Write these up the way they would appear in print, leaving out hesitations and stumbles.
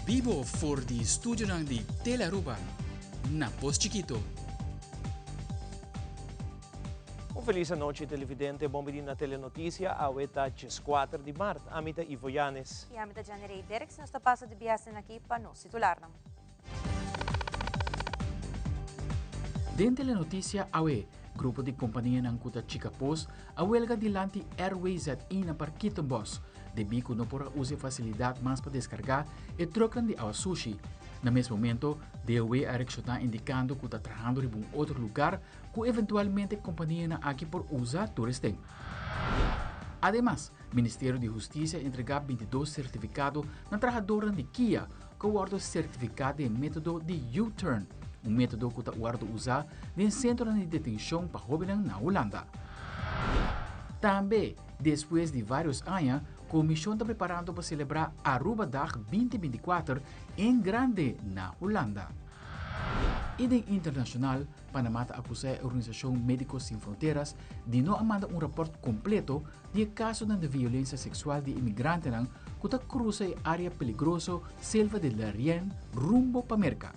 Vivo voor die studio ng di Telaruba. Na Post Chiquito. Feliz noite, televidente. Bom dia na Telenotícia. A UETA 4 de março. Amita Ivo Yanes. E amita Janerei Derek. Nós está passando de biasen aqui para nós titular. Dentro da notícia, AWE, grupo de companhia ng Kuta Chica Post, a huelga de Lanti Airways ZI na Parquito Boss, de bico no por use facilidade mais para descargar e trocan de awa sushi. No mesmo momento, DOE a está indicando que está trabalhando em outro lugar que eventualmente a companhia na aqui por usar turistem. Además, o Ministério de Justiça entregou 22 certificados na trabalhadora de Kia, que guarda certificado de método de U-turn, método que está guarda usar no centro de detenção para jovens na Holanda. Também, depois de vários anos, a Comissão está preparando para celebrar Aruba Dag 2024 em grande na Holanda. E de internacional, Panamá acusa a Organização Médicos Sem Fronteiras de não mandar relatório completo de caso de violência sexual de imigrantes que está cruza a área peligrosa selva de Darien rumbo para América.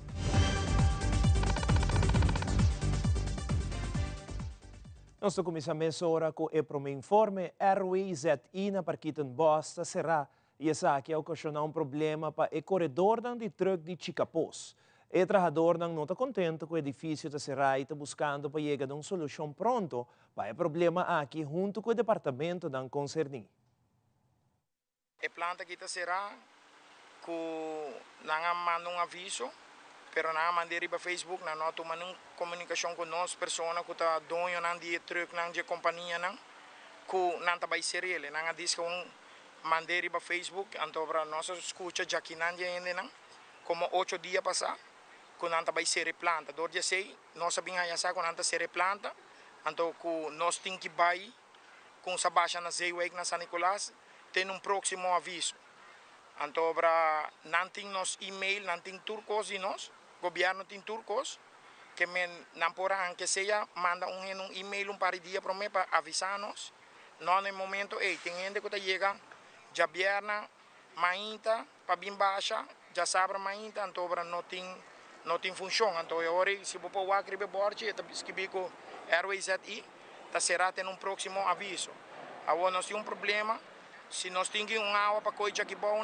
Nós começamos agora com o informe Airways ZI na Parquito Boss será e essa aqui ocasionar problema para o corredor de truck de Chicapós. O trabalhador não está contente com o edifício da será e está buscando para chegar a uma solução pronto para o problema aqui junto com o departamento da concerni. A planta aqui será que não manda aviso, pero não manda para Facebook, não nós tomamos comunicação com nós, pessoas que estão dono de truck, de companhia, que não está vai ser ele, não diz que mandei para Facebook, então para nós escuta já que não ainda como 8 dias passados, que não está vai ser planta. Do dia 6, nós sabemos que não está ser planta, então que nós temos que ir com essa baixa na Zeeweg na San Nicolás, tem próximo aviso. Então para não tem nos e-mail, não tem turcos e nós, governo tem turcos, que não porão que seja manda e-mail par dia para mim para avisar-nos. Não no momento, tem gente que chega já vierna, mainta, para bem baixa, já sabe mainta, então para não tem função. Então agora se você pôr o acribe borge, está escrito Airways ZI, será ter próximo aviso. Agora nós temos problema, se nós temos água para coisa aqui bom,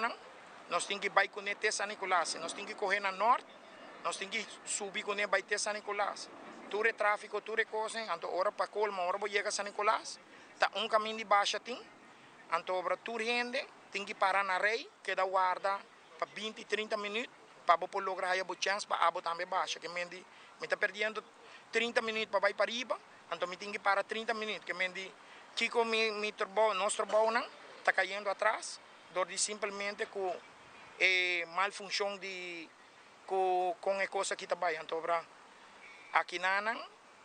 nós temos que ir com o San Nicolás, nós temos que correr na norte, nós temos que subir com o San Nicolás. Tudo é tráfico, tudo é coisa, então hora para colma, hora para chegar a San Nicolás, está caminho de baixa, então para tudo rende, tem que parar na rei, que dá guarda para 20, 30 minutos, para você lograr a chance para a também baixa, que me está perdendo 30 minutos para ir para riba, então me tem que parar 30 minutos, que Kiko nosso trabalho está caindo atrás, de simplesmente com a malfunção com a coisa que está bem. Então, aqui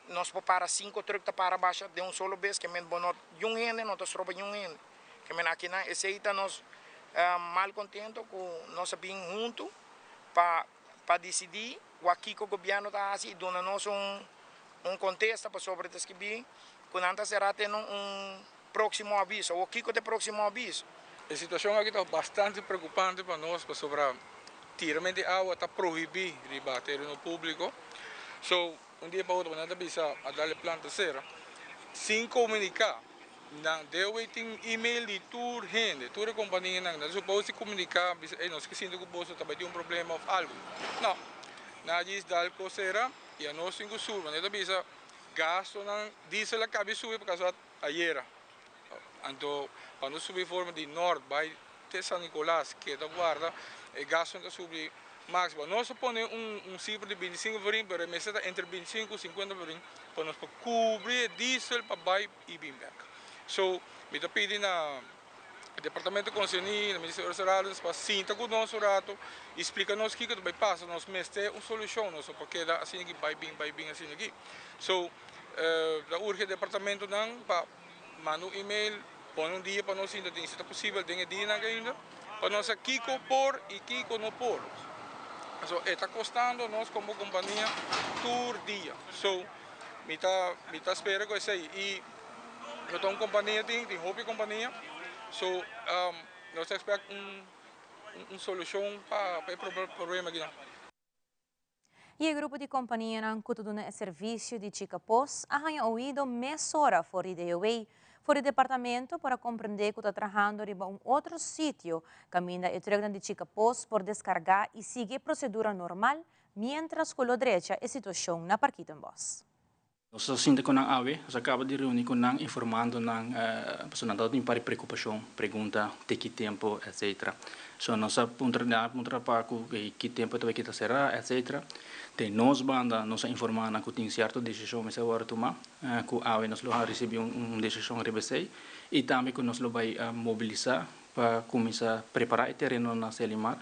nós para 5 truques para baixo de solo vez, que nós não está trabalhando que aqui esse aí está nós mal contento com nós bem junto para decidir o aqui que o governo está assim, dando-nos contexto para sobre isso que bem, quando será ter próximo aviso, o que é o próximo aviso. A situação aqui está bastante preocupante para nós, sobre tiramento de água está proibido de bater no público. So, dia para outro, nós bisa a dar planta cera, sem comunicar. Não deu e-mail de toda gente, toda companhia, não supôs se comunicar, nós que sinto que o bolso também tem problema ou algo. Não, nada disso dá cera e a nós cinco sul, mas nós bisa gasto não diesel a cabe subir por causa ayer. Então, para nós subir forma de norte, vai ter San Nicolás, que é guarda, e gasto não subir máximo. Nós põe cifra de 25 varim, mas me está entre 25 e 50 varim, para nós cobrir diesel para vai e bem back. So, me está pedindo na departamento de concerni, na Ministério dos Salários, para sinta com o nosso rato, explica-nos o que vai passar, nós mestre uma solução, nós porque dá assim aqui, vai bem assim aqui. So, da urge departamento não, para mandar e-mail, põe dia para nós ainda, se está possível, tem dia ainda, para nós Kiko por e Kiko não por. So, está custando nós como companhia todo dia. So, me está esperando com isso aí. E eu estou uma companhia, tem roupa companhia. So, nós esperamos solução para o problema aqui. E o grupo de companhia não cutuduna serviço de Chicapos arranha ouído mesora fora de Away, fora do departamento para compreender que está trabalhando em outro sítio, caminha e treina de Chicapos por descargar e seguir procedura normal, mientras que o direita a situação na Parquita em Boss. Nós sinto com a AWE, nós acabamos de reunir com a informando na pessoa não tem para preocupação, pergunta de que tempo, etc. So nós apontamos para que tempo vai que será, etc. Tem nós banda nós informando que tem certa decisão mas agora tomar, que a AWE nós vai receber decisão rebesei e também que nós vai mobilizar para começar a preparar o terreno na Selimar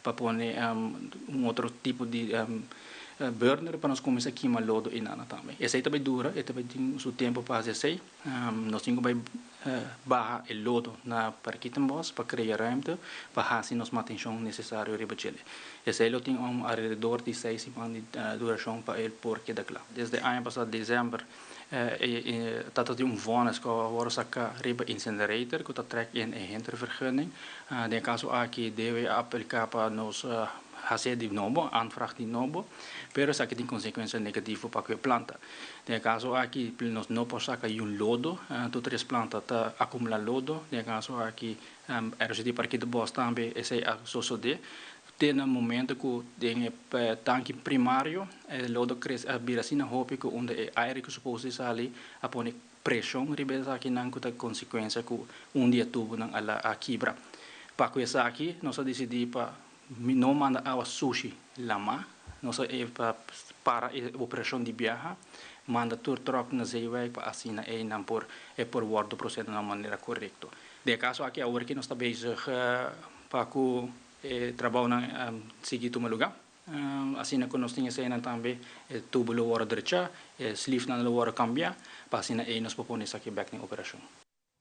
para pôr outro tipo de burner para nós começar a queimar lodo e nada também. Essa aí também dura, e também tem o tempo para fazer nós temos que barrar o lodo na Parquita Boss para criar ruimte para fazer nossa manutenção necessária para ele. Essa aí tem alrededor de 6 semanas de duração para ele porque daquela. Desde ano passado dezembro dat het vonnis que agora saca riba incinerator que está trek in hintervergunning. Den caso aqui deve aplicar para nos fazer de novo, aanvraag de novo, pero isso aqui tem consequência negativa para a planta. Den caso aqui nós não podemos sacar lodo, tu três plantas tá acumular lodo. Den caso aqui RCD Parquita Boss também esse sucede. Tem um momento que tem tanque primário, o lodo cresce a biracina roupa que onde é aire que suposto sair a pôr pressão, ribeza aqui não tem consequência que dia tubo não a quebra. Para que isso aqui nós decidimos para não mandar a sushi lama, nós para a operação de viagem, manda tur troca na zeeweg para assinar e não por word o processo de maneira correta. De caso aqui agora que nós está bezig para que trabalho na seguir o lugar. Assim que nós tínhamos aí também tubo lo hora direita, sleeve na lo hora cambiar, para assim aí nós propomos aqui back na operação.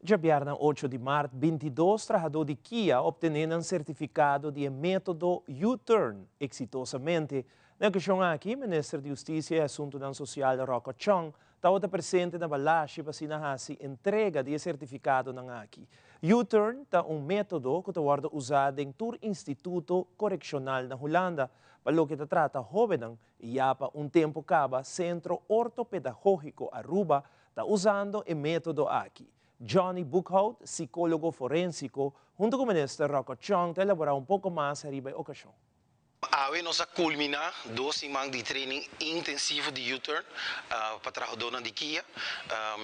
Já vierna 8 de março, 22 trabalhadores de Kia obtiveram um certificado de método U-turn exitosamente. Na questão aqui, o Ministro de Justiça e Assuntos Social Rocco Chong está presente na balashi para sinahasi entrega de certificado na aqui. U-turn é método que está usado em todo Instituto Correccional na Holanda, para o que trata jovens e para tempo acaba Centro Ortopedagógico Aruba está usando o método aqui. Johnny Buchhout, psicólogo forensico, junto com o Ministro Rocco Chong, está elaborar pouco mais arriba a ocasião. AWE nos culmina 2 semanas de training intensivo de U-turn para trabalhadores de Kia.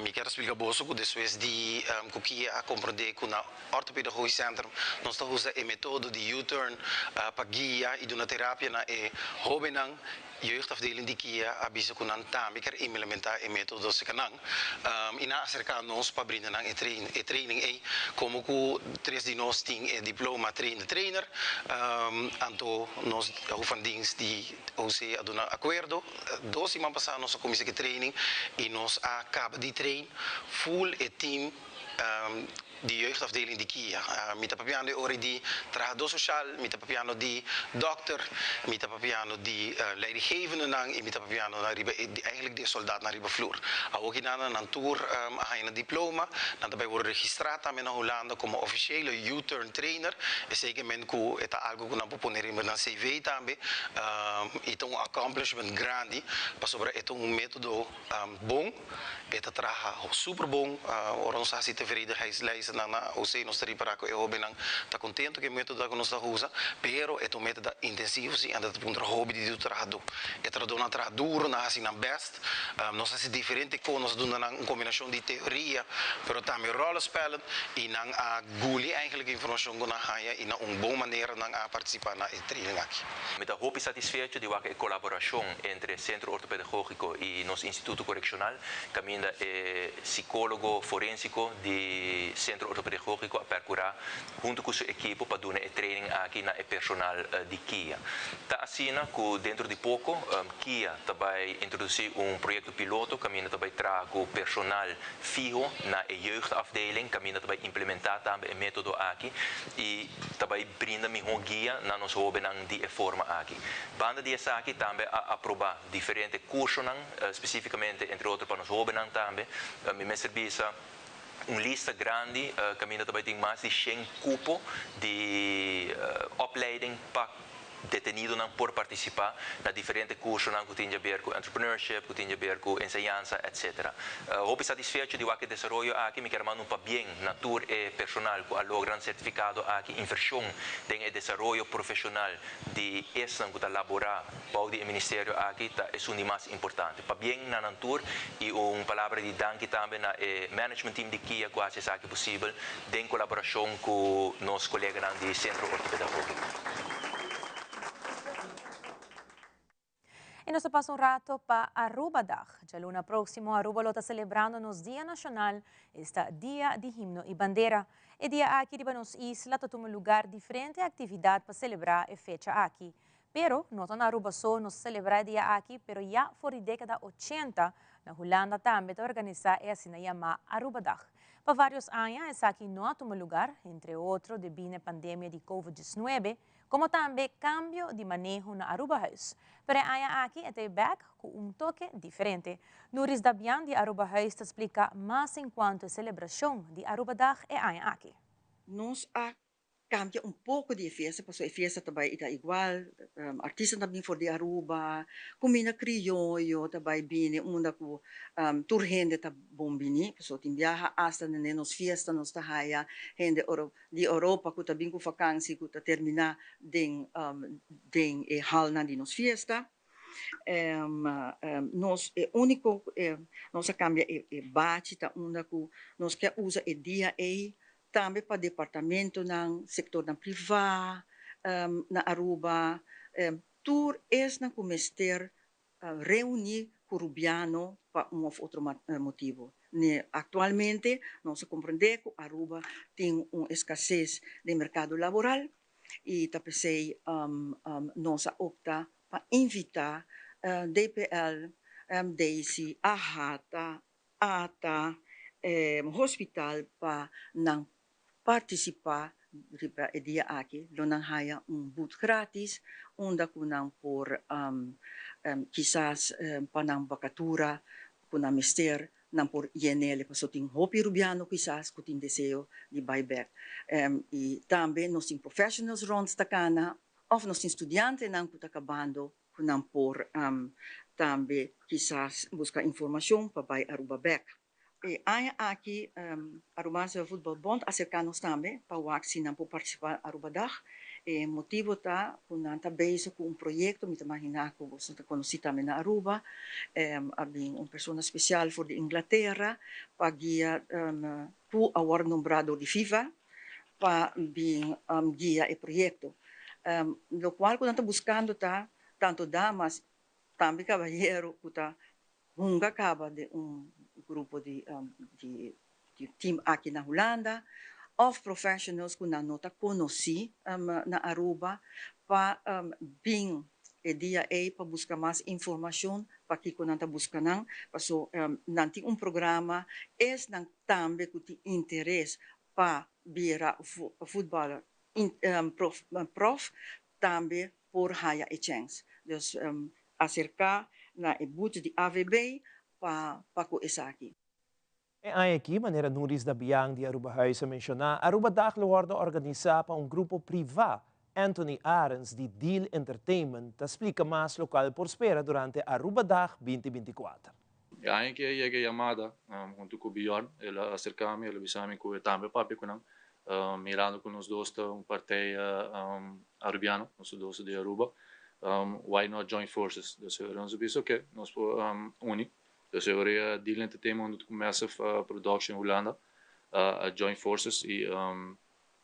Me quero explicar bosso que depois de Kia a compreender que na ortopedagogia centro nós estamos usando o método de U-turn para guiar e dar terapia na jovens jeugdafdeling die Kia abisa kunan também quer implementar o método se canang e na acercar nós para brindar e training aí como que 3 de nós tem diploma trainer anto nós fundings de OC aduna acordo 2 semanas passadas nós começamos a training e nós acaba de train full team de jeugdafdeling de Kia. Met papiano ori di trabajador social, met papiano di dokter, met papiano di leidinggevende nang, met papiano na riba eigenlijk de soldaat naar riba vloer. Ook in een tour hij een diploma, dan daarbij worden geregistreerd in Hollanda como officiële U-turn trainer. En zeker men ko het algo ko na poponerin met een CV tambe, itong accomplishment grandi, pas over itong metodo bom, het traha super bom, organisatie tevredenheidslijst na OC nos para que eu benang tá contento que o método que nós está usa, pero é um método intensivo sim, anda para um hobby de trabalho. É trabalho na trabalho duro, na assim na best. Nós é diferente com nós doen na combinação de teoria, pero também roles spelen e na a guli eigenlijk informação que na haia e na boa maneira na a participar na training aqui. Met a hoop satisfeito de uma colaboração entre Centro Ortopedagógico e nosso Instituto Correccional, caminha psicólogo forensico de Centro Ortopedagógico a percurar junto com sua equipe para dar training aqui na personal de Kia. Tá assim que dentro de pouco Kia vai introduzir projeto piloto, caminha vai trazer personal fijo na jeugdafdeling, caminha vai implementar também o método aqui e vai brindar melhor guia na nossa jovens de forma aqui. Banda de essa aqui também a aprovar diferentes cursos, especificamente entre outros para nós jovens também, me serviço lista grande, caminho também tem mais de 100 cupo de opleiding para detenido não por participar na diferentes cursos que tem a ver com entrepreneurship, que tem a ver com enseñanza, etc. Hope satisfecho de que desenvolvimento aqui me quero mandar para bem, natura e personal, com a logran certificado aqui inversão em desenvolvimento profissional de essa que elaborar para o ministério aqui é o mais importante. Para bem na natura e palavra de danke também na management team de Kia quase aqui possível, em colaboração com nossos colegas do Centro Ortopedagógico. E nós passamos rato para Aruba Dag. Já luna próximo, Aruba está celebrando nos Dia Nacional, este Dia de Himno e Bandeira. E dia aqui de nos isla está um lugar diferente atividade para celebrar a fecha aqui. Pero, não na Aruba só nos celebrar dia aqui, pero já fora da década 80, na Holanda também está organizar essa chamada Aruba Dag. Para vários anos, essa aqui não é um lugar, entre outros, devido à pandemia de Covid-19, como também cambio de manejo na Aruba House. Pero aqui é back com toque diferente. Nuris Dabian de Aruba House te explica mais enquanto a celebração de Aruba Dag é aqui. Nós cambia um pouco de festa, porque a festa também está igual, artistas também for de Aruba, comida criollo também bine, uma com turhende tá bom bine, pessoa tem viaja hasta nos fiesta nos tá haia, gente de Europa que também com vacância que tá terminar den hal na de nos fiesta. Nós único nossa cambia bate tá uma que nós quer usa dia também para departamento ng sektor ng privado na Aruba tour na comester reunir curubiano para outro motivo. Actualmente nós compreendemos que Aruba tem escassez de mercado laboral e tapesei nós opta para invitar DPL, DAISY, AHATA, ATA, hospital para não participar dia aqui, nang haya booth gratis, onda kunang por quizás panang bakatura, kunang mister, nang por INL, pasoting hopi rubiano quizás kuting deseo de buyback. E também nos professionals ronds takana, of nos estudiante nang kutakabando, kunang por também quizás busca informação para buy Aruba back. E aqui, Aruba Futebol Bond, acerca-nos também para o Axi não participar Aruba Dag. E motivo tá, quando está base com projeto, me imaginar que você está conhecido também na Aruba, uma pessoa especial for de Inglaterra, para guiar o award nombrado de FIFA, para guiar o projeto. Lo qual, quando está buscando, tá, tanto damas, também cavalheiro, que está acaba de grupo de team aqui na Holanda, of professionals que não está conheci na Aruba, para vir dia para buscar mais informação, para que não está buscando, para não tem programa, não também que tem interesse para virar futebol prof, também por haya a chance. Então, acerca na boot de AVB, para ko isaki. Ay aqui, maneira Nuris da Biang de Aruba House a mencionar, Aruba Dag Luardo organiza para grupo privado, Anthony Arens, de Deal Entertainment, te explica mais local por espera durante Aruba Dag 2024. Aí que cheguei chamada junto com o Bjorn, ele acercou-me, ele avisou-me que eu também papi com ele, mirando com os dois parteia arubiano, os dois de Aruba, why not join forces? Dus we hebben ons que nós uni. Dus we hebben Deal Entertainment com massive production Holanda, join forces e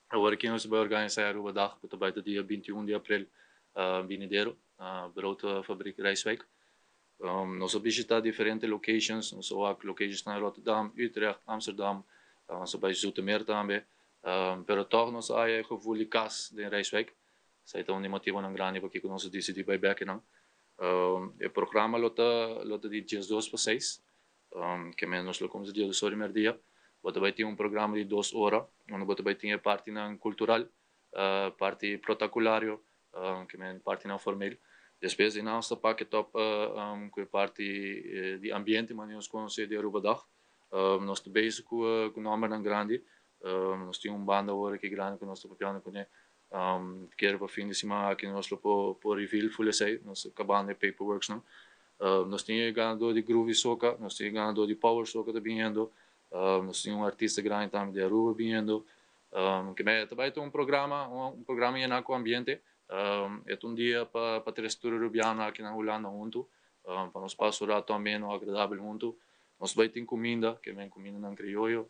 agora que nós vamos organizar Aruba Dag, para bij dia 21 de abril, Binidero, grote fabriek Rijswijk. Nós vamos visitar diferentes locations, nós vamos locations na Rotterdam, Utrecht, Amsterdam, nós vamos Zoetermeer também, pero toch nós há gevoel de kas in Rijswijk. Zij het een motivo een grande porque que nós decidi buyback não. O programa lota de dias 2 para 6, que menos lo como dia do primeiro dia. Você vai ter programa de 2 horas, onde você vai ter parte cultural, parte protocolario, que é parte não formal. Depois de nossa parte top, que é parte de ambiente, mas nós conhecemos de Aruba Dag, Nós estamos bezig com o número grande. Nós temos banda agora que é grande que nós estamos papelando com ele. Quero para fim de semana aqui nós por reveal full sei, nós acabando de paperwork não. Nós temos ganhador de groove soca, nós temos ganhador de power soca também indo. Nós temos artista grande também de Aruba vindo. Que também tem um programa com o ambiente. É dia para a textura urbana aqui na Holanda junto, para nós passar também agradável junto. Nós vai ter comida, que vem comida não crioulo,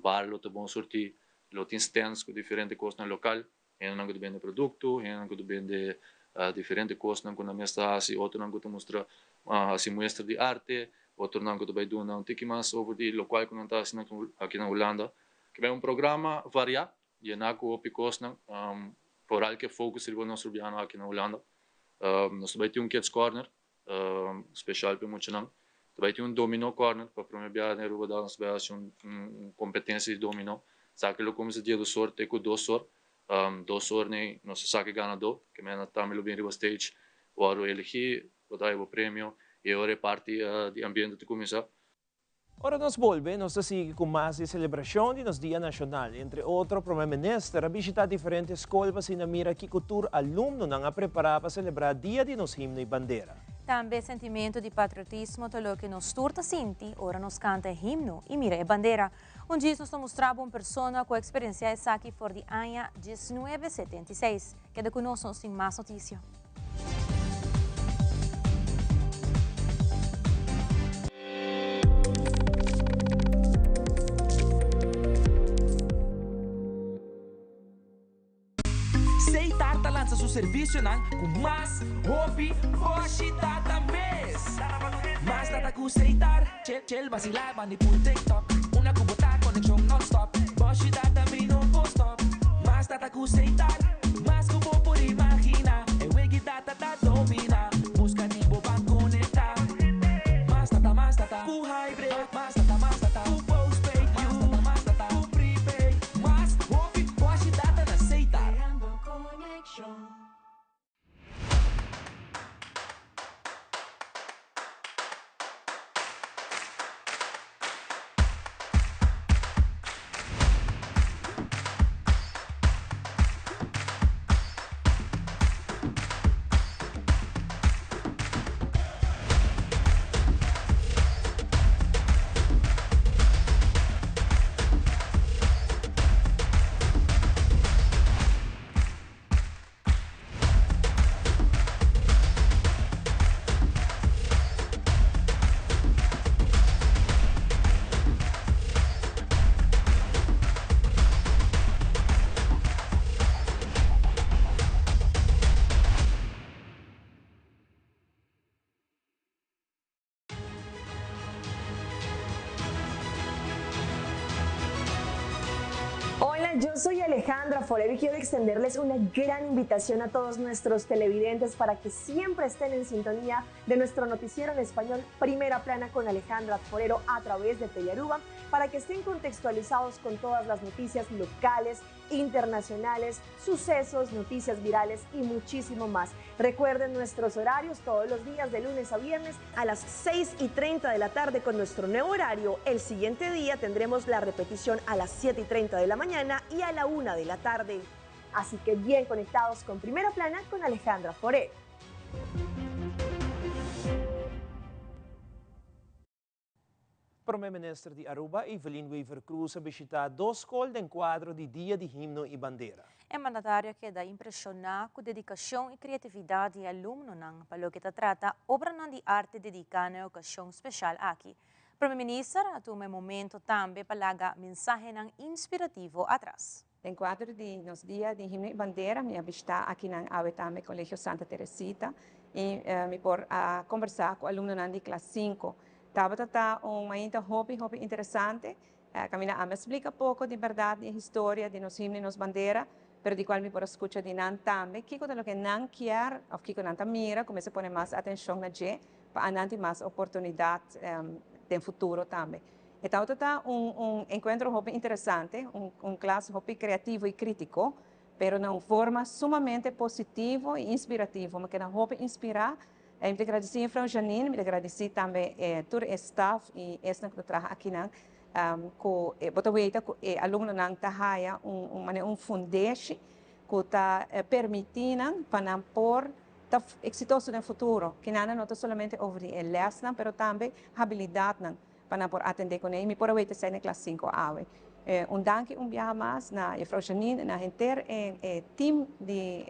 bar, lote bom sortir, lote stands com diferentes coisas no local. Não que vende produto, não que vende diferentes coisas não que na mesa assim, outro não que mostra assim muestra de arte, outro não que vai dar um tique mais over de local que não está assim aqui na Holanda. Que vem programa variado, e não que o picos não, por algo que foco se o nosso urbano aqui na Holanda. Nós vai ter kids corner, especial para muitos não. Vai ter dominó corner para promover na Aruba da nossa competência de dominó. Sabe que como se dia do sorte com 2 horas. 2 horas nem não se sabe ganador, que me também lo bem riba stage, o aro elegi, o dai o prêmio e ora parte de ambiente de começar. Ora nós volvemos a seguir com mais de celebração de nosso Dia Nacional. Entre outros, o Primeiro-Ministro a visitar diferentes escolas e na mira que cultura aluno não a preparar para celebrar o Dia de nos himno e bandeira. Também sentimento de patriotismo tolo que nos turta sinti, ora nos canta himno e mira e bandeira. Dia nos mostrava uma pessoa com experiência essa aqui for de ano 1976. Queda conosco sem mais notícia. Tarta lança seu serviço com mais hobby, hoje data mês. Mais data com aceitar, chel vacilar, mani por TikTok. Uma cubota, conexão non-stop. Hoje data me não vou stop. Mais data com aceitar, mais que vou por imaginar. É wegi data da domina, busca nem vou conectar. Mais data, com hybrid. Mais data, com postpaid. Mais data, com prepaid. Mais hobby, hoje data na aceitar. Yo soy Alejandra Forero y quiero extenderles una gran invitación a todos nuestros televidentes para que siempre estén en sintonía de nuestro noticiero en español Primera Plana con Alejandra Forero a través de Telearuba, para que estén contextualizados con todas las noticias locales, internacionales, sucesos, noticias virales y muchísimo más. Recuerden nuestros horarios todos los días de lunes a viernes a las 6:30 de la tarde con nuestro nuevo horario. El siguiente día tendremos la repetición a las 7:30 de la mañana y a la 1 de la tarde. Así que bien conectados con Primera Plana con Alejandra Forero. Primeiro-Ministro de Aruba, Evelyn Weaver Cruz, a visitar 2 escolas em quadro de Dia de Himno e Bandeira. É mandatário que dá impressionar com dedicação e criatividade de aluno não, pelo que trata obra de arte dedicada a ocasião especial aqui. Primeiro-Ministro atume momento também para dar mensagem inspirativo atrás. Em quadro de nos Dia de Himno e Bandeira, me visitar aqui na Awetame Colégio Santa Teresita e me por a conversar com aluno de classe 5. Estava uma hobby interessante. Camila me explica pouco de verdade e história de nos himno e nos bandeira, pero de qual me por escuta de nan também, que quando que nan quer, ou que nan mira, começa a pôr mais atenção na gente, para anante mais oportunidade no futuro também. Então, encontro hobby interessante, classe hobby criativo e crítico, pero de uma forma sumamente positiva e inspirativa, porque na hobby inspirar Eu me agradeci a Frau Janine, me agradeci também todo o staff e esse que trabalha aqui na com botar weita com aluno nang tahaya fundation que está permitindo para por tá exitoso no futuro, que não somente over a lesson, pero também habilidade para por atender com ele, me por weita sai na classe 5 awe. Danke viaje mais na Frau Janine, na inter team de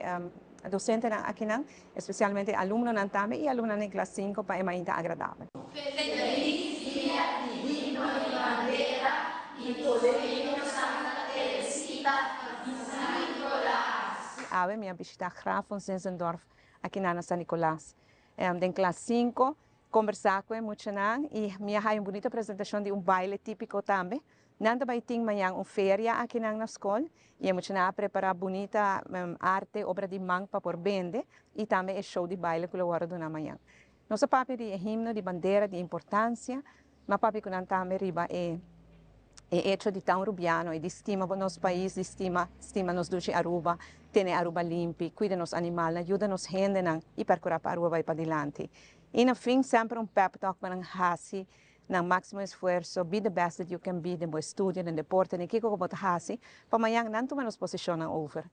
docente aqui não, especialmente aluno não também e aluno na classe 5 para mais agradável. Feliz dia divino de bandeira e Colegio Santa Teresita de San Nicolás. Ave minha visita Graaf van Zinzendorf aqui na San Nicolás. Den classe 5 conversar com muito e minha hai uma bonita apresentação de baile típico também. Nanda vai ter amanhã feria aqui na escola e muito preparar bonita arte, obra de mão para por vender e também é show de baile que eu hora do amanhã. Nosso papel de himno de bandeira de importância, mas papel que não também riba é hecho de tão rubiano e de estima para nosso país, de estima nos duche Aruba, tem Aruba limpo, cuida nos animais, ajuda nos gente e percorrer para Aruba vai para adiante. E no fim sempre pep talk para hasi na máximo esforço, be the best that you can be, de bom estudo, de deporte, e que como hasi, para amanhã não toma nos posiciona over.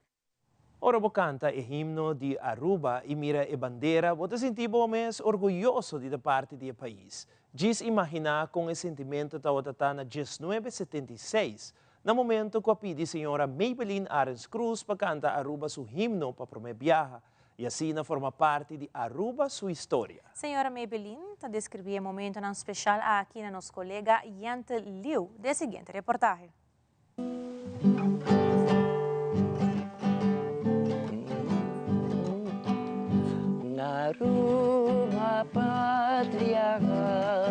Ora bo canta e himno de Aruba e mira e bandeira, você sentiu mais orgulhoso de parte do país. Diz imaginar com o sentimento da outra na 1976, no momento que a pedi senhora Maybelline Arens Cruz para cantar Aruba seu himno para promover viaja. E assim forma parte de Aruba sua história. Senhora Maybelline está descrevendo um momento não especial aqui na nossa colega Yante Liu, da seguinte reportagem. Aruba, pátria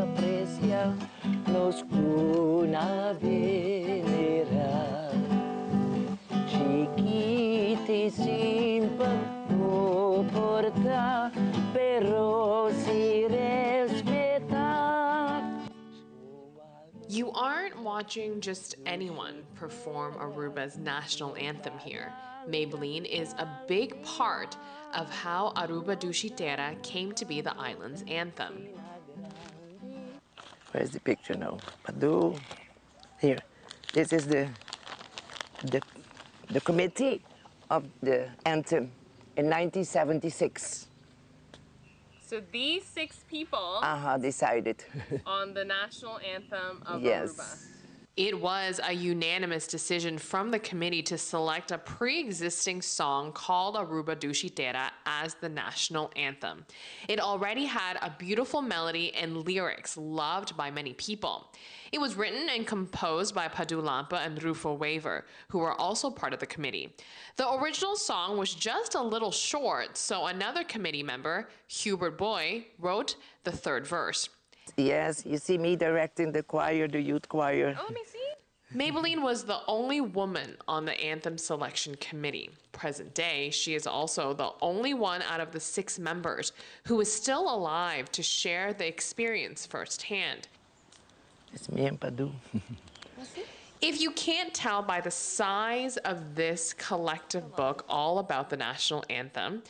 aprecia, nos cuna venera, chiquita e simples. Pero si respetar. You aren't watching just anyone perform Aruba's national anthem here. Maybelline is a big part of how Aruba do Chitera came to be the island's anthem. Where's the picture now? Padu. Here. This is the committee of the anthem in 1976. So these 6 people decided on the national anthem of yes. Aruba. It was a unanimous decision from the committee to select a pre-existing song called Aruba do Chitera as the national anthem. It already had a beautiful melody and lyrics loved by many people. It was written and composed by Padu Lampa and Rufo Waver, who were also part of the committee. The original song was just a little short, so another committee member, Hubert Boy, wrote the 3rd verse. Yes, you see me directing the choir, the youth choir. Oh, let me see. Maybelline was the only woman on the anthem selection committee. Present day, she is also the only one out of the 6 members who is still alive to share the experience firsthand. It's me and Padu. If you can't tell by the size of this collective book all about the national anthem,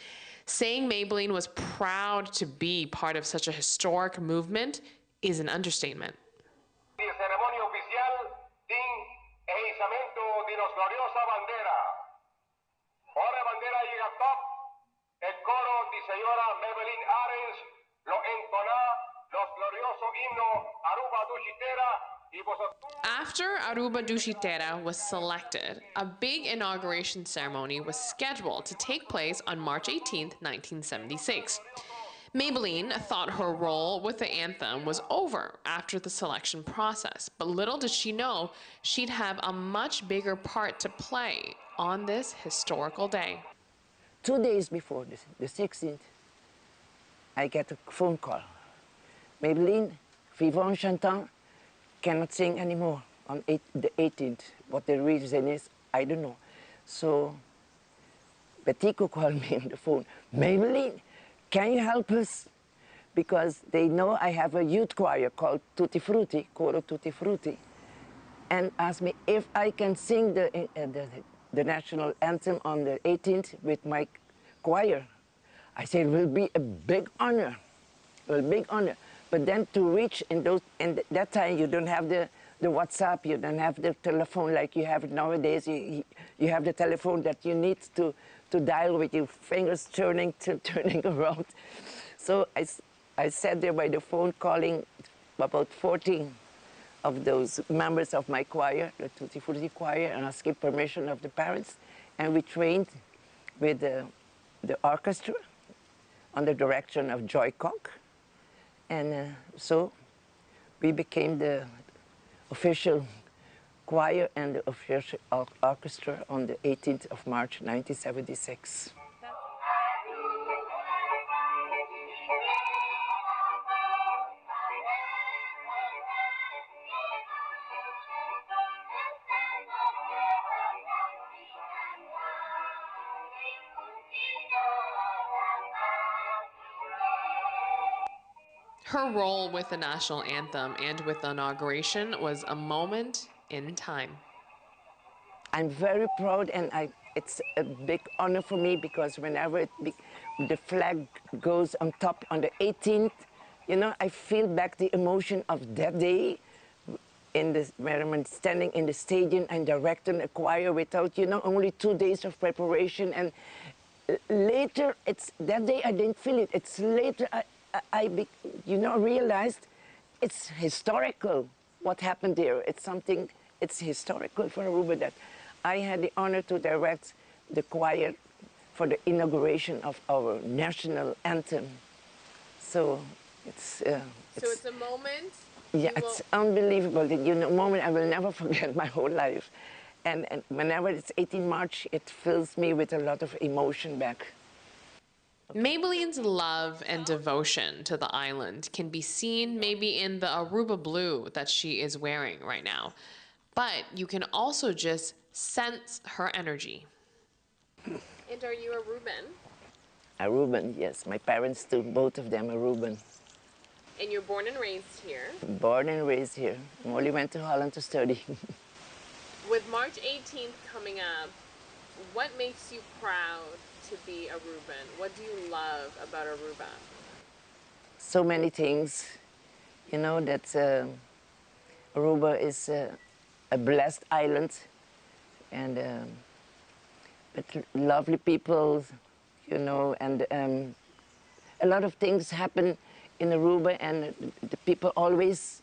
saying Maybelline was proud to be part of such a historic movement is an understatement. La ceremonia oficial de izamiento de la gloriosa bandera. Ahora bandera llega top, el coro de señora Maybelline Arens lo entona los glorioso himno Aruba do Chitera. After Aruba do Chitera was selected, a big inauguration ceremony was scheduled to take place on March 18, 1976. Maybelline thought her role with the anthem was over after the selection process, but little did she know she'd have a much bigger part to play on this historical day. 2 days before the 16th, I get a phone call. Maybelline, Vivon Chantant, cannot sing anymore on the 18th. What the reason is, I don't know. So Betico called me on the phone. Maybelline, can you help us? Because they know I have a youth choir called Tutti Frutti, Coro Tutti Frutti, and asked me if I can sing the national anthem on the 18th with my choir. I said it will be a big honor. a big honor. But then to reach in that time, you don't have the WhatsApp, you don't have the telephone like you have it nowadays. You have the telephone that you need to dial with your fingers turning around. So I sat there by the phone calling about 14 of those members of my choir, the Tutti Frutti choir, and asking permission of the parents. And we trained with the orchestra under the direction of Joy Koch. And so we became the official choir and the official orchestra on the 18th of March, 1976. Her role with the national anthem and with the inauguration was a moment in time. I'm very proud, and it's a big honor for me, because whenever the flag goes on top on the 18th, you know, I feel back the emotion of that day where I'm standing in the stadium and directing a choir without, you know, only 2 days of preparation. And later, that day I didn't feel it. It's later I realized it's historical what happened there. It's historical for Aruba that I had the honor to direct the choir for the inauguration of our national anthem. So it's a moment. Yeah, it's unbelievable. A moment I will never forget my whole life. And whenever it's 18 March, it fills me with a lot of emotion back. Maybelline's love and devotion to the island can be seen maybe in the Aruba blue that she is wearing right now. But you can also just sense her energy. And are you Aruban? Aruban, yes. My parents too, both of them Aruban. And you're born and raised here? Born and raised here. I only went to Holland to study. With March 18th coming up, what makes you proud to be Aruban? What do you love about Aruba? So many things. You know, that Aruba is a blessed island, and with lovely people, you know, and a lot of things happen in Aruba, and the people always,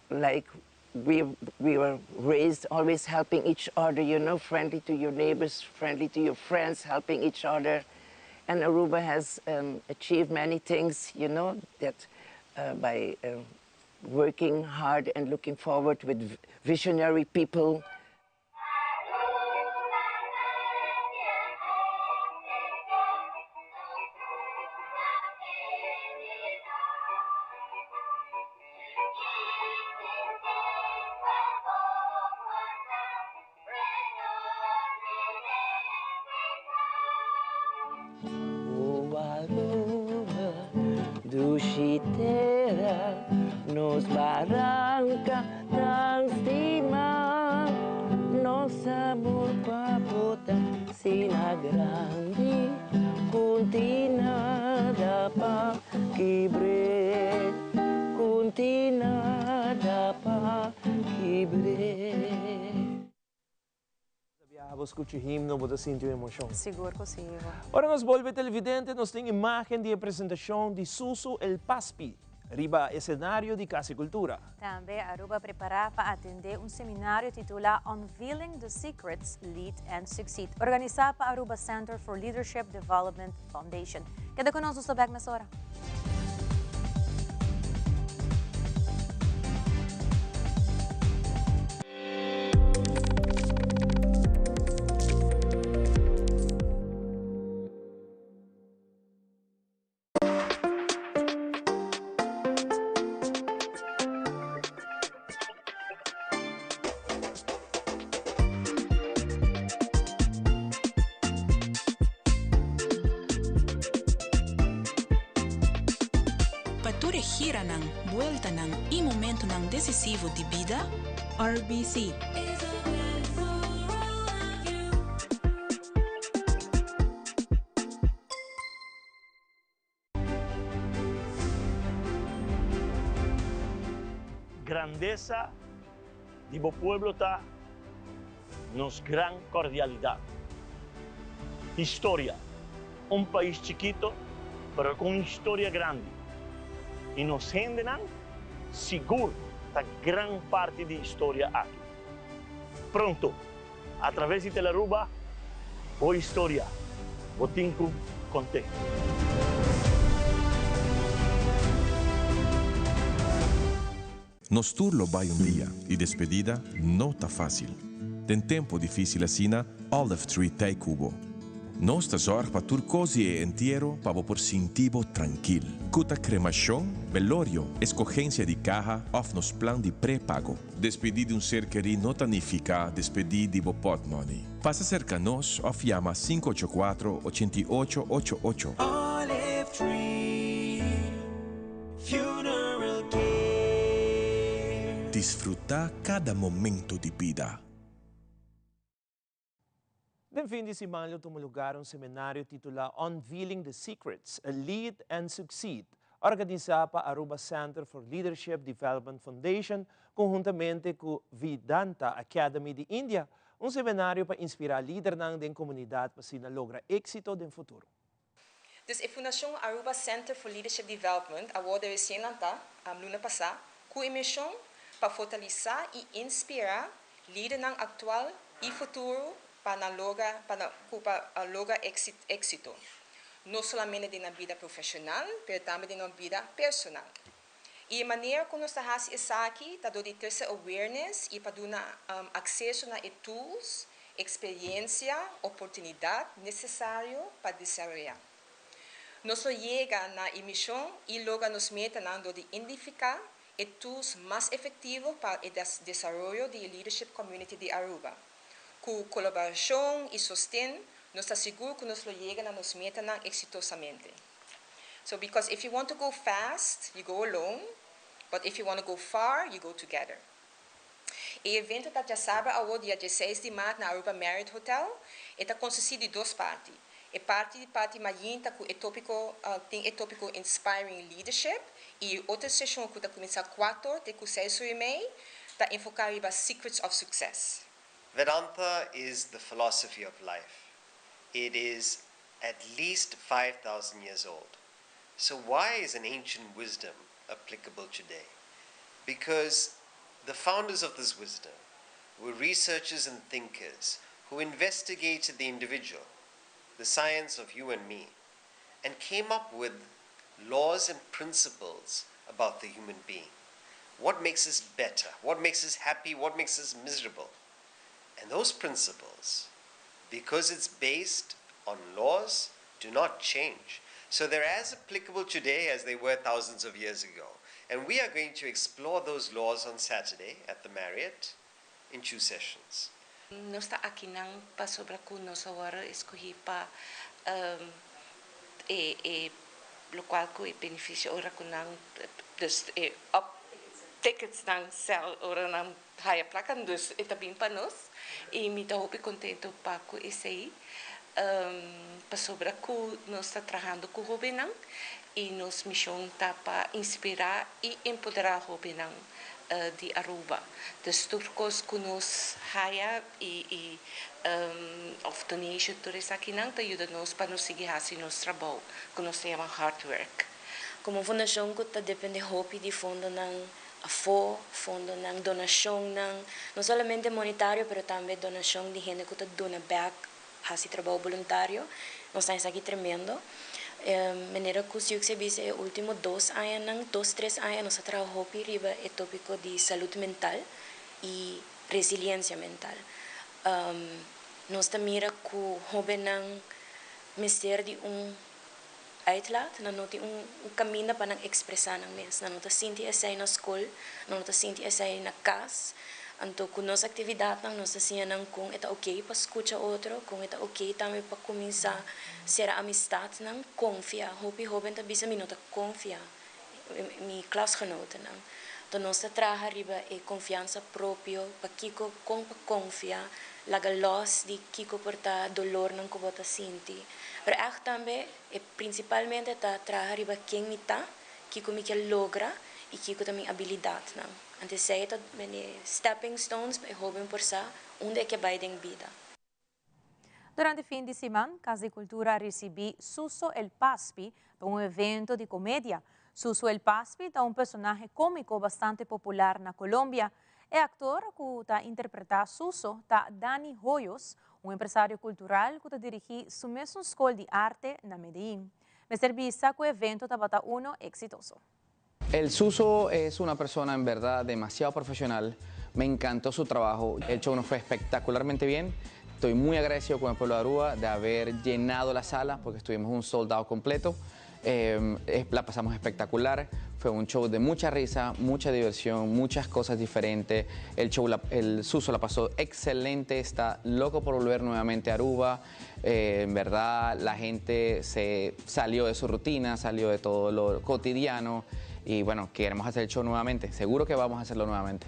like, we were raised always helping each other, you know, friendly to your neighbors, friendly to your friends, helping each other. And Aruba has achieved many things, you know, that by working hard and looking forward with visionary people. Dushitera nos barranca tan estima, nos amor papota sina grandi, continua da pa kibre, continua da pa kibre. Escute o himno, você sentiu emoção. Seguro consigo. Ora, nós volve televidente, nós temos imagem de apresentação de Suso El Paspi, riba escenário de Casa e Cultura. Também Aruba prepara para atender seminário titulado Unveiling the Secrets, Lead and Succeed, organizado para Aruba Center for Leadership Development Foundation. Queda conosco, estou back nessa hora. Gira ng buwelta ng momento ng decisivo de vida, RBC. grandeza de bo pueblo está nos gran cordialidad. Historia, un país chiquito, pero con historia grande. Y nos generan seguro la gran parte de historia aquí. Pronto, a través de Telearuba, voy historia, Botinku conté. Nos turlo vai dia e despedida não tá fácil. Tem tempo difícil assina, Olive Tree Tay Cubo. Nos ta zorg pa turcosi e entierro pa por sintivo tranquil. Cuta cremação, velorio, escogencia de caja, of nos plan de pré-pago. Despedida un ser querido no tanifica, despedida de pot money. Pasa cerca nos, of llama 584-8888. Olive Tree Funeral Care. Disfruta cada momento de vida. Den fim de semana tomou lugar um seminário titulado Unveiling the Secrets, a Lead and Succeed, organizado pela Aruba Center for Leadership Development Foundation, conjuntamente com Vedanta Academy de Índia, um seminário para inspirar líderes da comunidade para se lograr êxito no futuro. Dus a Fundação Aruba Center for Leadership Development awardou recém-lançada, ano passado, com a missão para fortalecer e inspirar líderes atual e futuro para lograr êxito, não somente na vida profissional, mas também na vida personal. E a maneira como nós fazemos isso aqui, está dando awareness e para dar acesso a tools, experiência, oportunidade necessário para desenvolver. Nós chegamos na emissão e logo nos metemos de identificar os tools mais efetivos para o desenvolvimento da leadership community de Aruba. Com colaboração e sustento, nós estamos seguros que nós chegamos nos metas exitosamente. So, because if you want to go fast, you go alone, but if you want to go far, you go together. O evento da Jassaba ao dia 16 de março na Aruba Marriott Hotel está consistido de duas partes. A parte maginta com tem o tópico Inspiring Leadership e outra sessão que está começando 4 de 6:30 está enfocada em Secrets of Success. Vedanta is the philosophy of life. It is at least 5,000 years old. So why is an ancient wisdom applicable today? Because the founders of this wisdom were researchers and thinkers who investigated the individual, the science of you and me, and came up with laws and principles about the human being. What makes us better? What makes us happy? What makes us miserable? And those principles, because it's based on laws, do not change. So they're as applicable today as they were thousands of years ago. And we are going to explore those laws on Saturday at the Marriott in 2 sessions. Nós está aqui não para sobre que nós agora escolhi para local que benefício ora que não dus tickets não sell ora não higher placa dus está bem para nós e me estou bem contente para que isso aí para sobre que nós está trabalhando com o Robinão e nos missão está para inspirar e empoderar o Robinão de Aruba. Dus turcos que nos haya e of donation tourist aqui não te ajuda nos para nos seguir assim nosso trabalho que nós chama hard work. Como fundação que está depende hopi de fundo não fundo não donação não somente monetário, mas também donação de gente que está dona back assim trabalho voluntário. Nós estamos aqui tremendo. Maneira que se dice é último 2 anos, 3 anos nós trabalhamos riba o tópico de saúde mental e resiliência mental. Nós também mira que o jovem não mister de uitlaat, não tem caminho para expressar não mesmo, não tá sente essa na escola, não tá sente essa na casa. Então, com nossa atividade, nós fazemos com é ok para escutar outro, com é ok também para começar a ser amizade, não confiar. Jovem também se não confiar, minha classgenoten não. Então, nós trabalhamos a confiança própria para Kiko confiar, laga loss de Kiko portar dolor não que bota sente. Mas também, principalmente, trabalhamos quem me tá, Kiko me quer logra Iki ko taming abilidad nang. Antes sa ito, stepping stones, may hobby por sa, onde que vai ding vida. Durante o fim de semana, Casa de Cultura recebi Suso El Paspi para um evento de comédia. Suso El Paspi é um personagem cômico bastante popular na Colômbia. É actor que está interpretando Suso, está Dani Hoyos, um empresário cultural que está dirigindo sua mesma escola de arte na Medellín. Me serviça que o evento estava uno exitoso. El Suso es una persona en verdad demasiado profesional. Me encantó su trabajo. El show nos fue espectacularmente bien. Estoy muy agradecido con el pueblo de Aruba de haber llenado la sala porque estuvimos un sold out completo. La pasamos espectacular. Fue un show de mucha risa, mucha diversión, muchas cosas diferentes. El Suso la pasó excelente, está loco por volver nuevamente a Aruba. En verdad, la gente se salió de su rutina, salió de todo lo cotidiano. Y bueno, queremos hacer el show nuevamente. Seguro que vamos a hacerlo nuevamente.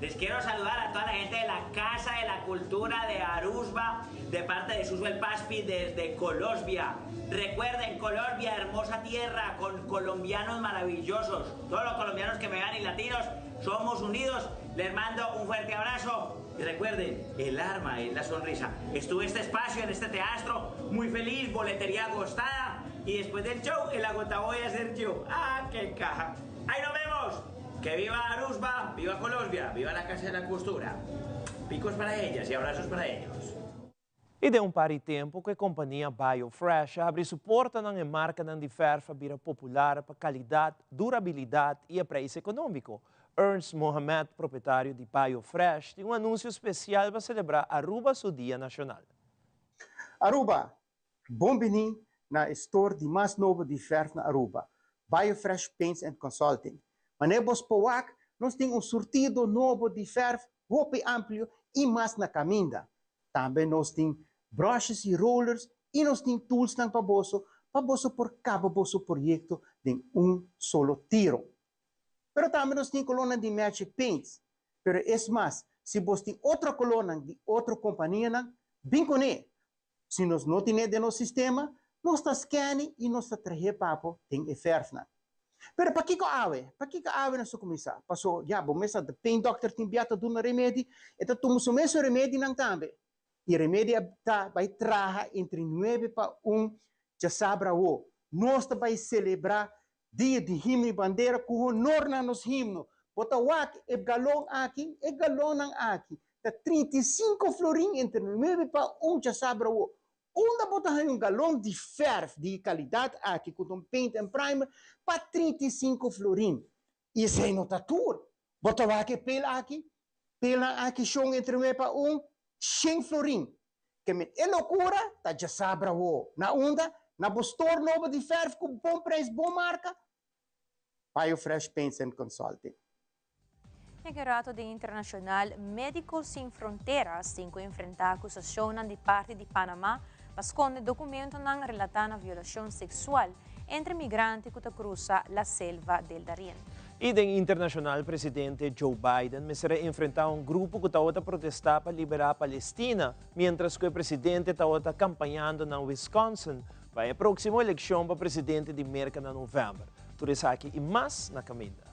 Les quiero saludar a toda la gente de la Casa de la Cultura de Aruba, de parte de Suso El Paspi desde Colombia. Recuerden, Colombia, hermosa tierra, con colombianos maravillosos. Todos los colombianos que me vean y latinos, somos unidos. Les mando un fuerte abrazo. Y recuerden, el arma es la sonrisa. Estuve en este espacio, en este teatro, muy feliz, boletería agostada. Y después del show, el agotado voy a ser yo. ¡Ah, qué caja! ¡Ahí nos vemos! Que viva Aruba, viva Colombia, viva la Casa de la Cultura. Picos para ellas y abrazos para ellos. E de par de tempo que a companhia BioFresh abre suporte na marca de ferro vira popular para qualidade, durabilidade e a preço econômico. Ernst Mohamed, proprietário de BioFresh, tem um anúncio especial para celebrar Aruba, seu Dia Nacional. Aruba, bem-vindo na store de mais novo de ferro na Aruba, BioFresh Paints and Consulting. Manebos Powak, nós temos surtido novo de ferro, roupa amplo e mais na caminda. Também nós temos brushes e rollers e nós temos tools para bolso por cada bolso projeto de solo tiro. Pero também nós temos coluna de Magic Paints. Pero é mais, se você tem outra coluna de outra companhia, bem com ele. Se nós não temos de nosso sistema, nós está scanning e nós está trazendo papo tem ferro. Pero para que ave na sua comissão? Passou, já, bom, mas a pain doctor tem biata do remédio, então tomamos o mesmo remédio não também. E o remédio vai trazer entre 9 para 1, já sabe o. Nós vai celebrar dia de himno e bandeira com o honor na nos himno. Bota o galão aqui, tá 35 florim entre 9 para 1, já sabe o. Onde botar um galão de ferro de qualidade aqui, com um paint and primer, para 35 florim. E sem notatura. Botar aqui, pela aqui, chão entre 1 para 1, 100 florim. Que é loucura, tá já sabe o. Na onda, na postor novo de ferro, com bom preço, boa marca, BioFresh Paints and Consulting. O Rato de Internacional Médicos Sem Fronteiras tem que enfrentar acusação de parte de Panamá para esconder documentos relatando a violação sexual entre migrantes que cruzam a selva del Darién. E o internacional presidente Joe Biden me será enfrentar grupo que está protestar para liberar a Palestina, mientras que o presidente está campanhando na Wisconsin para a próxima eleição para presidente de América em novembro. Tudo isso aqui e mais na caminda.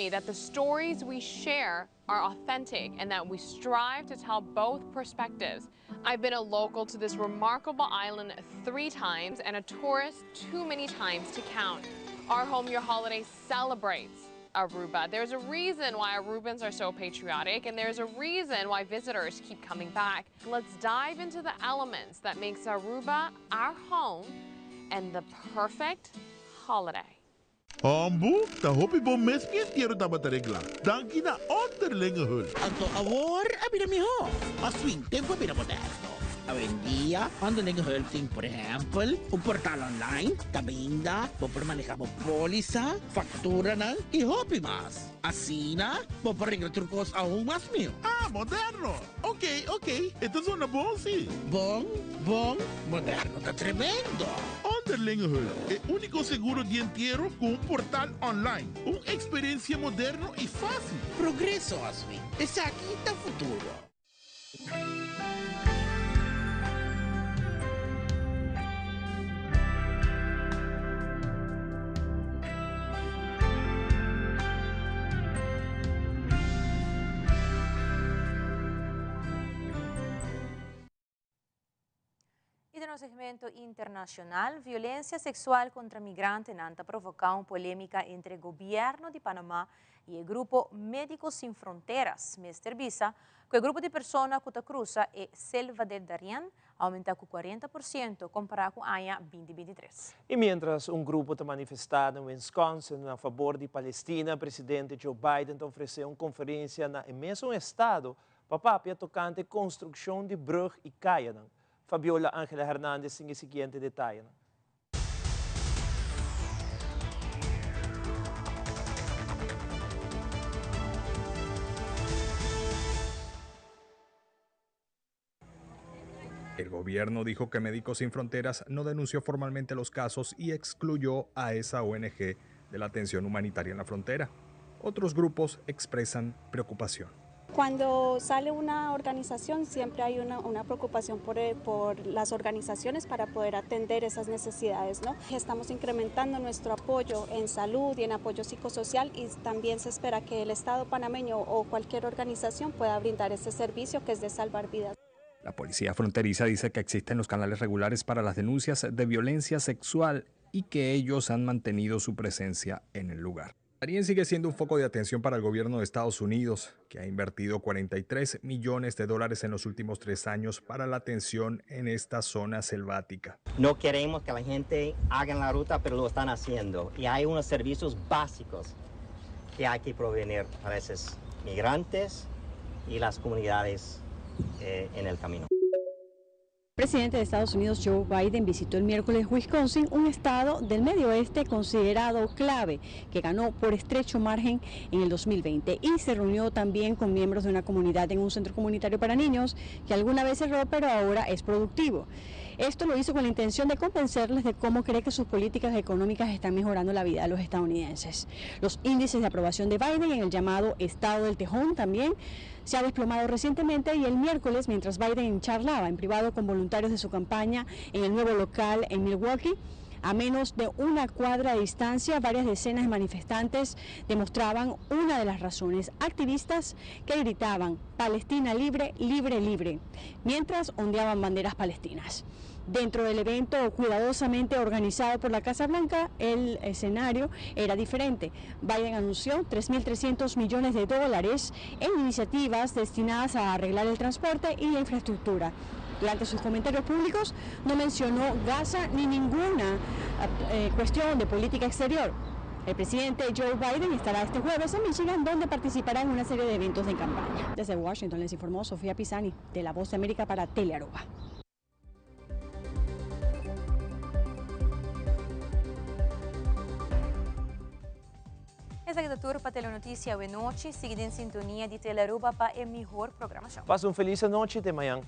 me that the stories we share are authentic and that we strive to tell both perspectives. I've been a local to this remarkable island 3 times and a tourist too many times to count. Our Home Your Holiday celebrates Aruba. There's a reason why Arubans are so patriotic, and there's a reason why visitors keep coming back. Let's dive into the elements that makes Aruba our home and the perfect holiday. Ambu, ta hopi bom mes quiero tabateregla. Danki na onderlinge hul. Anto avor abira mi ho. Aswing tempo abira moderno. Avendia, onderlinge hulping, por ejemplo, un portal online, tabinda, por manejar póliza, factura nan, y hopi más. Así na, por arreglar trucos aún más mío. Ah, moderno. Ok. Esto suena bon, sí. Bon, moderno, está tremendo. Onderlinge hul, el único seguro de entierro con un portal online. Una experiencia moderno y fácil. Progreso, Aswing. Es aquí está futuro. No segmento internacional, violência sexual contra migrantes nanta provocado polémica entre o governo de Panamá e o grupo Médicos Sin Fronteiras, Mr. Visa, que o grupo de pessoas que cruza e Selva del Darién aumenta com 40% comparado com o ano 2023. E mientras grupo está manifestado em Wisconsin a favor de Palestina, o presidente Joe Biden ofereceu uma conferência no mesmo estado para papia tocante construção de brug e caia. Fabiola Ángela Hernández en el siguiente detalle. El gobierno dijo que Médicos Sin Fronteras no denunció formalmente los casos y excluyó a esa ONG de la atención humanitaria en la frontera. Otros grupos expresan preocupación. Cuando sale una organización siempre hay una preocupación por las organizaciones para poder atender esas necesidades, ¿no? Estamos incrementando nuestro apoyo en salud y en apoyo psicosocial y también se espera que el Estado panameño o cualquier organización pueda brindar ese servicio que es de salvar vidas. La policía fronteriza dice que existen los canales regulares para las denuncias de violencia sexual y que ellos han mantenido su presencia en el lugar. Darién sigue siendo un foco de atención para el gobierno de Estados Unidos, que ha invertido $43 millones en los últimos 3 años para la atención en esta zona selvática. No queremos que la gente haga la ruta, pero lo están haciendo. Y hay unos servicios básicos que hay que proveer para esos migrantes y las comunidades en el camino. El presidente de Estados Unidos, Joe Biden, visitó el miércoles Wisconsin, un estado del medio oeste considerado clave, que ganó por estrecho margen en el 2020, y se reunió también con miembros de una comunidad en un centro comunitario para niños que alguna vez cerró, pero ahora es productivo. Esto lo hizo con la intención de convencerles de cómo cree que sus políticas económicas están mejorando la vida de los estadounidenses. Los índices de aprobación de Biden en el llamado Estado del Tejón también se ha desplomado recientemente, y el miércoles, mientras Biden charlaba en privado con voluntarios de su campaña en el nuevo local en Milwaukee, a menos de una cuadra de distancia, varias decenas de manifestantes demostraban una de las razones: activistas que gritaban "Palestina libre, libre, libre", mientras ondeaban banderas palestinas. Dentro del evento cuidadosamente organizado por la Casa Blanca, el escenario era diferente. Biden anunció $3.300 millones en iniciativas destinadas a arreglar el transporte y la infraestructura. Durante sus comentarios públicos no mencionó Gaza ni ninguna cuestión de política exterior. El presidente Joe Biden estará este jueves en Michigan, donde participará en una serie de eventos de campaña. Desde Washington les informó Sofía Pisani, de La Voz de América para Telearuba. Essa é a tour para Telenotícia Hoje Noite. Seguida em sintonia de Telearuba para a melhor programação. Passa uma feliz noite, até amanhã.